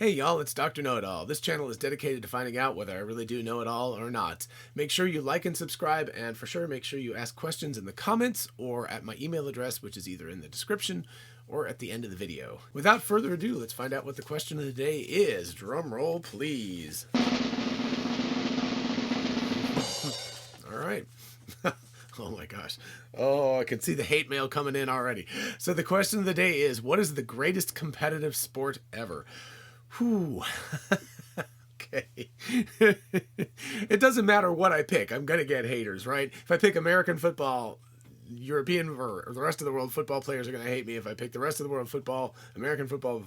Hey y'all, it's Dr. Know-It-All. This channel is dedicated to finding out whether I really do know it all or not. Make sure you like and subscribe, and for sure make sure you ask questions in the comments or at my email address, which is either in the description or at the end of the video. Without further ado, let's find out what the question of the day is. Drum roll, please. All right. Oh my gosh. Oh, I can see the hate mail coming in already. So the question of the day is, what is the greatest competitive sport ever? Whew. Okay. It doesn't matter what I pick. I'm going to get haters, right? If I pick American football, European or the rest of the world football players are going to hate me. If I pick the rest of the world football, American football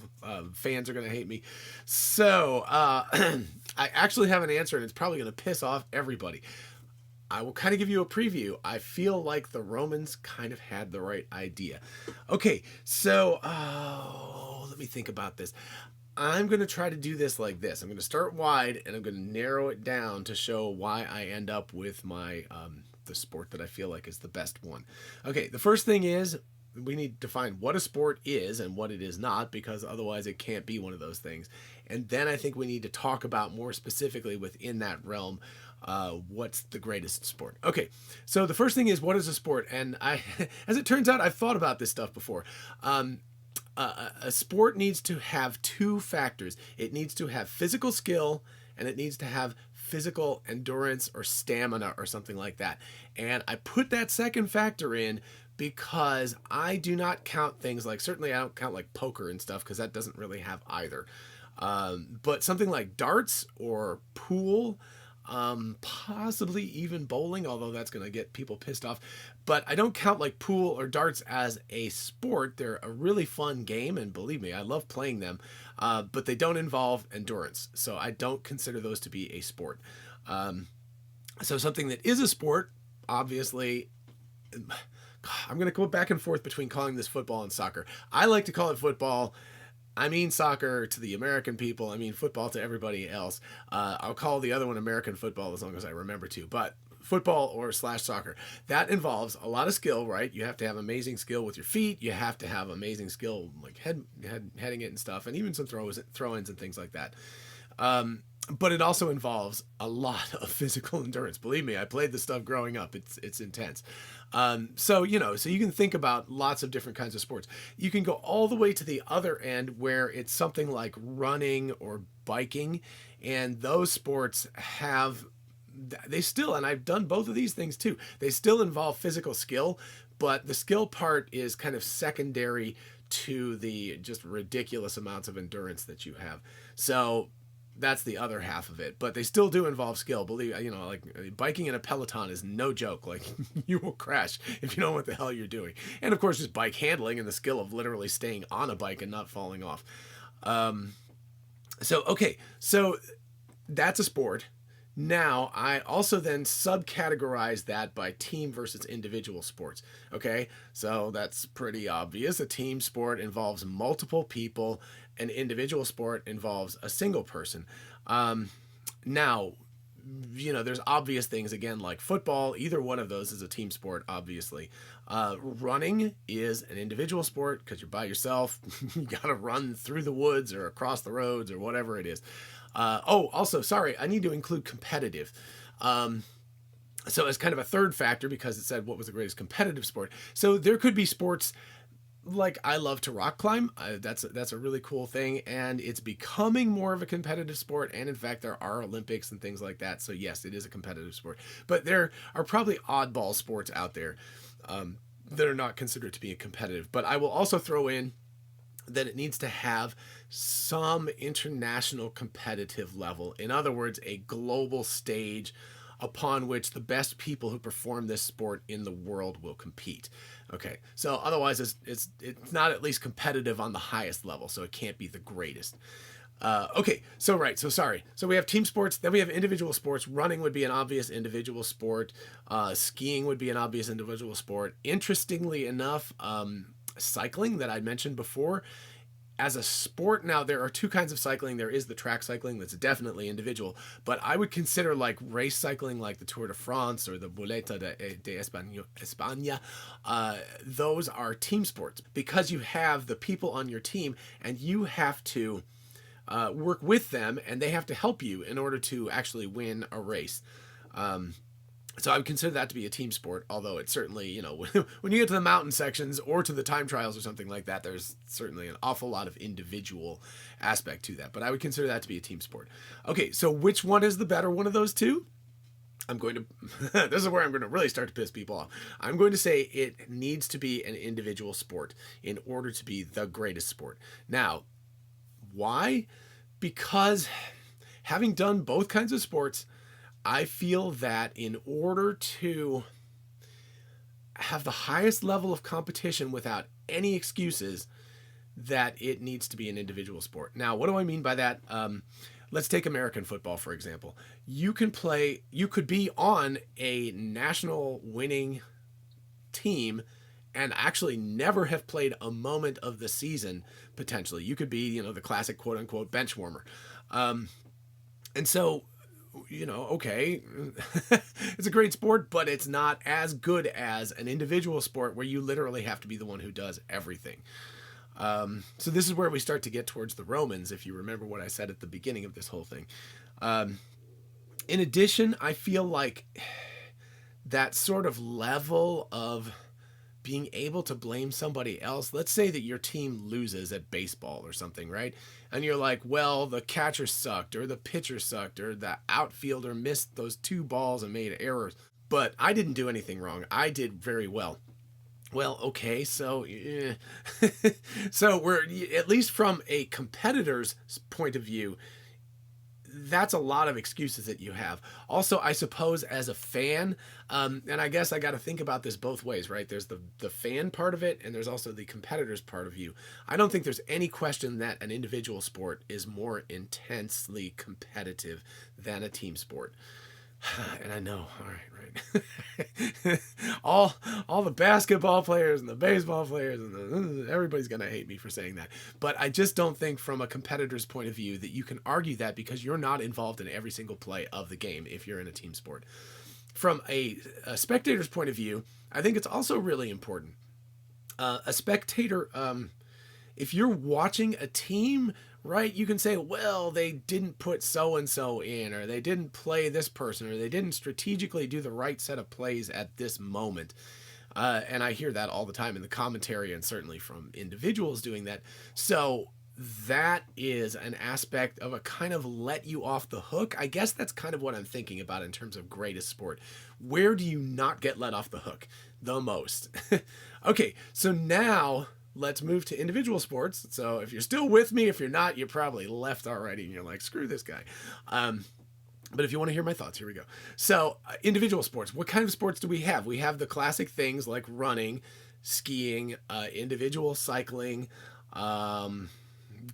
fans are going to hate me. So I actually have an answer, and it's probably going to piss off everybody. I will kind of give you a preview. I feel like the Romans kind of had the right idea. Okay, so let me think about this. I'm going to try to do this like this. I'm going to start wide, and I'm going to narrow it down to show why I end up with my the sport that I feel like is the best one. Okay, the first thing is we need to define what a sport is and what it is not, because otherwise it can't be one of those things. And then I think we need to talk about more specifically within that realm what's the greatest sport. Okay, so the first thing is, what is a sport? And as it turns out, I've thought about this stuff before. A sport needs to have two factors. It needs to have physical skill, and it needs to have physical endurance or stamina or something like that. And I put that second factor in because I do not count things like, certainly I don't count like poker and stuff, because that doesn't really have either. But something like darts or pool, possibly even bowling, although that's going to get people pissed off. But I don't count like pool or darts as a sport. They're a really fun game, and believe me, I love playing them, but they don't involve endurance, so I don't consider those to be a sport. So something that is a sport, obviously, I'm going to go back and forth between calling this football and soccer. I like to call it football. I mean soccer to the American people. I mean football to everybody else. I'll call the other one American football as long as I remember to. But football or / soccer, that involves a lot of skill, right? You have to have amazing skill with your feet. You have to have amazing skill like heading it and stuff, and even some throw-ins and things like that. But it also involves a lot of physical endurance. Believe me, I played this stuff growing up. It's intense. So you can think about lots of different kinds of sports. You can go all the way to the other end where it's something like running or biking, and those sports they still, and I've done both of these things too, they still involve physical skill, but the skill part is kind of secondary to the just ridiculous amounts of endurance that you have. So that's the other half of it, but they still do involve skill. Believe like biking in a Peloton is no joke. Like you will crash if you don't know what the hell you're doing. And of course, just bike handling and the skill of literally staying on a bike and not falling off. So that's a sport. Now, I also then subcategorize that by team versus individual sports. Okay, so that's pretty obvious. A team sport involves multiple people. An individual sport involves a single person. Now, there's obvious things, again, like football. Either one of those is a team sport, obviously. Running is an individual sport because you're by yourself. You got to run through the woods or across the roads or whatever it is. Also, sorry, I need to include competitive. So as kind of a third factor, because it said what was the greatest competitive sport. So there could be sports like I love to rock climb. That's a really cool thing, and it's becoming more of a competitive sport. And in fact, there are Olympics and things like that. So yes, it is a competitive sport. But there are probably oddball sports out there that are not considered to be competitive. But I will also throw in that it needs to have some international competitive level. In other words, a global stage upon which the best people who perform this sport in the world will compete. Okay, so otherwise it's not at least competitive on the highest level, so it can't be the greatest. So we have team sports, then we have individual sports. Running would be an obvious individual sport. Skiing would be an obvious individual sport. Interestingly enough, cycling that I mentioned before, as a sport, now there are two kinds of cycling. There is the track cycling that's definitely individual, but I would consider like race cycling, like the Tour de France or the Vuelta de España. Those are team sports because you have the people on your team, and you have to work with them, and they have to help you in order to actually win a race. So I would consider that to be a team sport, although it's certainly, when you get to the mountain sections or to the time trials or something like that, there's certainly an awful lot of individual aspect to that. But I would consider that to be a team sport. Okay, so which one is the better one of those two? I'm going to, this is where I'm going to really start to piss people off. I'm going to say it needs to be an individual sport in order to be the greatest sport. Now, why? Because having done both kinds of sports, I feel that in order to have the highest level of competition without any excuses, that it needs to be an individual sport. Now, what do I mean by that? Let's take American football, for example. You could be on a national winning team and actually never have played a moment of the season, potentially. You could be, the classic quote-unquote bench warmer. And so, okay, it's a great sport, but it's not as good as an individual sport where you literally have to be the one who does everything. So this is where we start to get towards the Romans, if you remember what I said at the beginning of this whole thing. In addition, I feel like that sort of level of being able to blame somebody else. Let's say that your team loses at baseball or something, right? And you're like, well, the catcher sucked, or the pitcher sucked, or the outfielder missed those 2 balls and made errors. But I didn't do anything wrong. I did very well. Well, okay, so so we're, at least from a competitor's point of view, that's a lot of excuses that you have. Also, I suppose as a fan, and I guess I got to think about this both ways, right? There's the fan part of it, and there's also the competitor's part of you. I don't think there's any question that an individual sport is more intensely competitive than a team sport. And I know, all right. all the basketball players and the baseball players and everybody's gonna hate me for saying that. But I just don't think, from a competitor's point of view, that you can argue that, because you're not involved in every single play of the game if you're in a team sport. From a spectator's point of view, I think it's also really important. A spectator, if you're watching a team, right, you can say, well, they didn't put so-and-so in, or they didn't play this person, or they didn't strategically do the right set of plays at this moment. And I hear that all the time in the commentary, and certainly from individuals doing that. So that is an aspect of a kind of let you off the hook. I guess that's kind of what I'm thinking about in terms of greatest sport. Where do you not get let off the hook the most? Okay, so now let's move to individual sports. So if you're still with me, if you're not, you probably left already and you're like, screw this guy. But if you want to hear my thoughts, here we go. So individual sports, what kind of sports do we have? We have the classic things like running, skiing, individual cycling,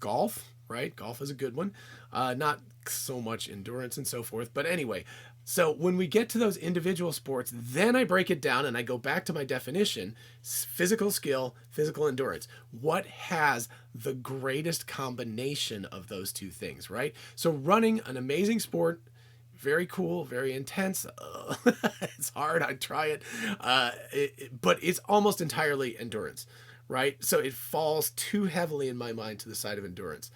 golf, right? Golf is a good one. Not so much endurance and so forth. But anyway, so when we get to those individual sports, then I break it down and I go back to my definition: physical skill, physical endurance. What has the greatest combination of those two things, right? So running, an amazing sport, very cool, very intense. It's hard. I try it. But it's almost entirely endurance, right? So it falls too heavily in my mind to the side of endurance.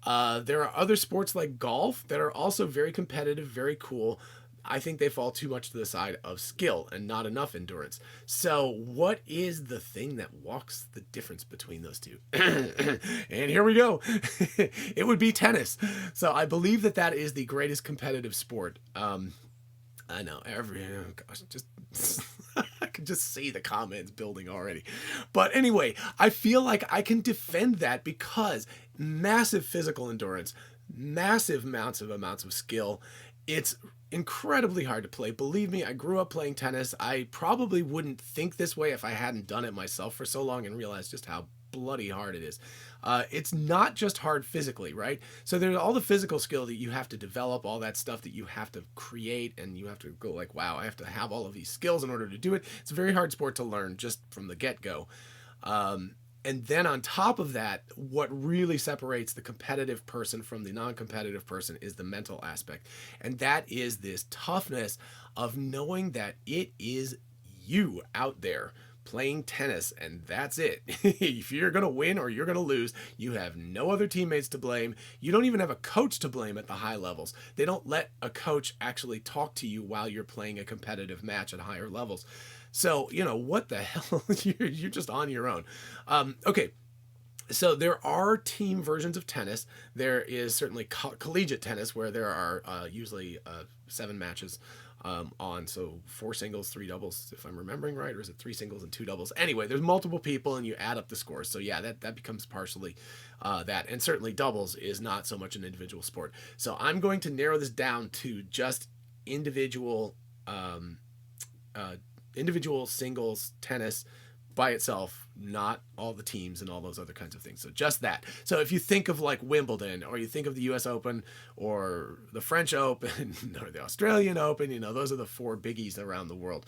There are other sports like golf that are also very competitive, very cool. I think they fall too much to the side of skill and not enough endurance. So what is the thing that walks the difference between those two? And here we go. It would be tennis. So I believe that that is the greatest competitive sport. I know, just I can just see the comments building already. But anyway, I feel like I can defend that because massive physical endurance, massive amounts of skill. It's incredibly hard to play. Believe me, I grew up playing tennis. I probably wouldn't think this way if I hadn't done it myself for so long and realized just how bloody hard it is. It's not just hard physically, right? So there's all the physical skill that you have to develop, all that stuff that you have to create, and you have to go like, wow, I have to have all of these skills in order to do it. It's a very hard sport to learn just from the get-go. And then on top of that, what really separates the competitive person from the non-competitive person is the mental aspect. And that is this toughness of knowing that it is you out there playing tennis, and that's it. If you're going to win or you're going to lose, you have no other teammates to blame. You don't even have a coach to blame at the high levels. They don't let a coach actually talk to you while you're playing a competitive match at higher levels. So, what the hell? You're just on your own. Okay. So there are team versions of tennis. There is certainly collegiate tennis, where there are usually 7 matches on. So 4 singles, 3 doubles, if I'm remembering right, or is it 3 singles and 2 doubles? Anyway, there's multiple people and you add up the scores. So yeah, that becomes partially that. And certainly doubles is not so much an individual sport. So I'm going to narrow this down to just individual singles tennis by itself, not all the teams and all those other kinds of things. So just that. So if you think of like Wimbledon, or you think of the US Open, or the French Open, or the Australian Open, those are the 4 biggies around the world.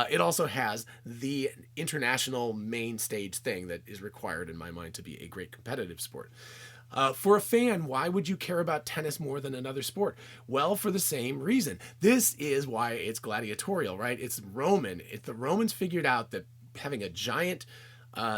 It also has the international main stage thing that is required, in my mind, to be a great competitive sport. For a fan, why would you care about tennis more than another sport? Well, for the same reason. This is why it's gladiatorial, right? It's Roman. The Romans figured out that having a giant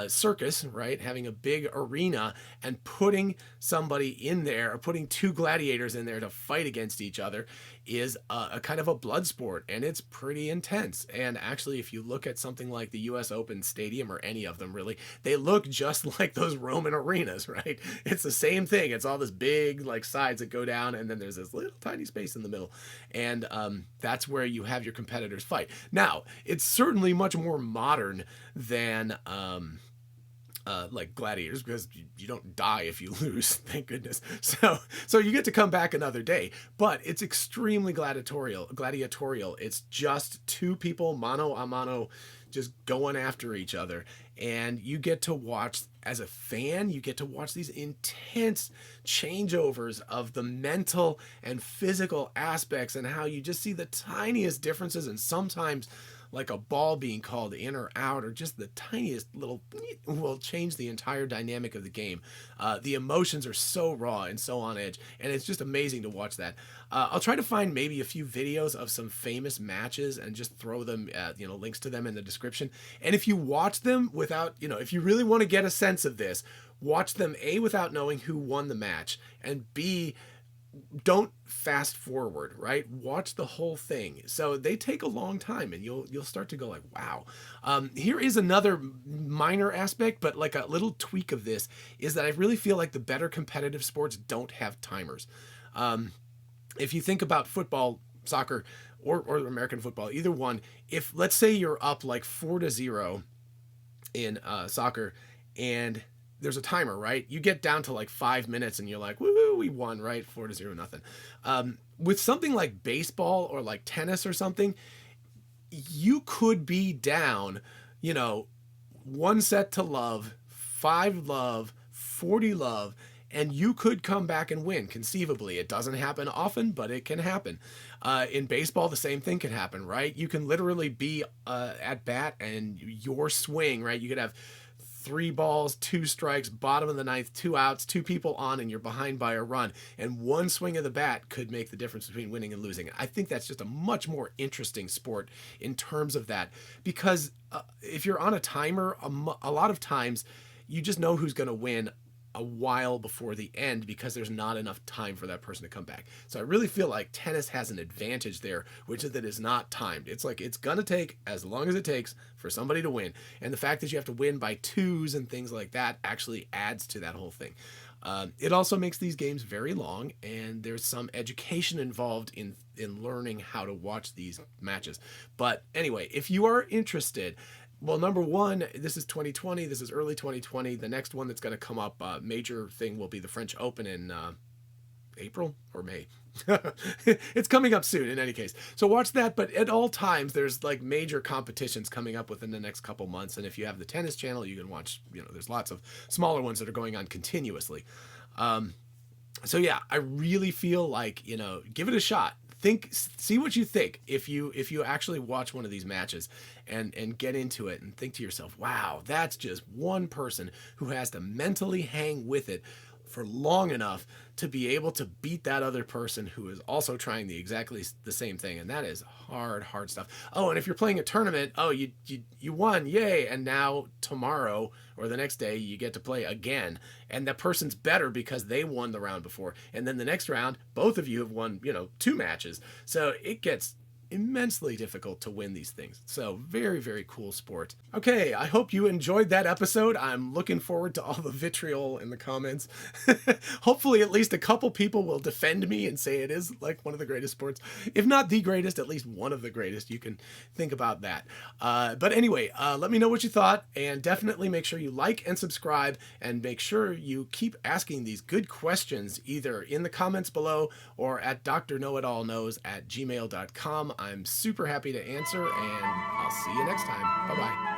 circus, right, having a big arena and putting somebody in there, or putting 2 gladiators in there to fight against each other, is a kind of a blood sport, and it's pretty intense. And actually, if you look at something like the US Open Stadium, or any of them really, they look just like those Roman arenas, right? It's the same thing. It's all this big like sides that go down, and then there's this little tiny space in the middle, and that's where you have your competitors fight. Now, it's certainly much more modern than like gladiators, because you don't die if you lose, thank goodness. So you get to come back another day, but it's extremely gladiatorial. It's just 2 people mano a mano, just going after each other. And you get to watch, as a fan, you get to watch these intense changeovers of the mental and physical aspects, and how you just see the tiniest differences, and sometimes like a ball being called in or out, or just the tiniest little will change the entire dynamic of the game. The emotions are so raw and so on edge, and it's just amazing to watch that. I'll try to find maybe a few videos of some famous matches and just throw them, links to them in the description. And if you watch them without, if you really want to get a sense of this, watch them A, without knowing who won the match, and B, don't fast forward, right? Watch the whole thing. So they take a long time, and you'll start to go like, wow. Here is another minor aspect, but like a little tweak of this, is that I really feel like the better competitive sports don't have timers. If you think about football, soccer, or American football, either one, if let's say you're up like 4-0 in soccer, and there's a timer, right? You get down to like 5 minutes and you're like, woo, we won, right? 4-0, nothing. With something like baseball or like tennis or something, you could be down, 1 set to love, 5 love, 40 love, and you could come back and win, conceivably. It doesn't happen often, but it can happen. In baseball, the same thing can happen, right? You can literally be at bat, and your swing, right? You could have 3 balls, 2 strikes, bottom of the 9th, 2 outs, 2 people on, and you're behind by a run. And 1 swing of the bat could make the difference between winning and losing. I think that's just a much more interesting sport in terms of that, because if you're on a timer, a lot of times you just know who's going to win a while before the end, because there's not enough time for that person to come back. So I really feel like tennis has an advantage there, which is that it's not timed. It's like it's going to take as long as it takes for somebody to win. And the fact that you have to win by 2s and things like that actually adds to that whole thing. It also makes these games very long, and there's some education involved in learning how to watch these matches. But anyway, if you are interested, well, number one, this is 2020. This is early 2020. The next one that's going to come up, major thing, will be the French Open in April or May. It's coming up soon in any case. So watch that. But at all times, there's like major competitions coming up within the next couple months. And if you have the tennis channel, you can watch, there's lots of smaller ones that are going on continuously. So yeah, I really feel like, give it a shot. See what you think if you actually watch one of these matches and get into it and think to yourself, wow, that's just one person who has to mentally hang with it for long enough to be able to beat that other person who is also trying exactly the same thing. And that is hard stuff. Oh, and if you're playing a tournament, oh, you won, yay. And now tomorrow or the next day you get to play again. And that person's better because they won the round before. And then the next round, both of you have won, 2 matches. So it gets immensely difficult to win these things. So very cool sport. Okay, I hope you enjoyed that episode. I'm looking forward to all the vitriol in the comments. Hopefully at least a couple people will defend me and say it is like one of the greatest sports. If not the greatest, at least one of the greatest. You can think about that. But anyway, let me know what you thought, and definitely make sure you like and subscribe, and make sure you keep asking these good questions either in the comments below or at DrKnowItAllKnows@gmail.com. I'm super happy to answer, and I'll see you next time. Bye-bye.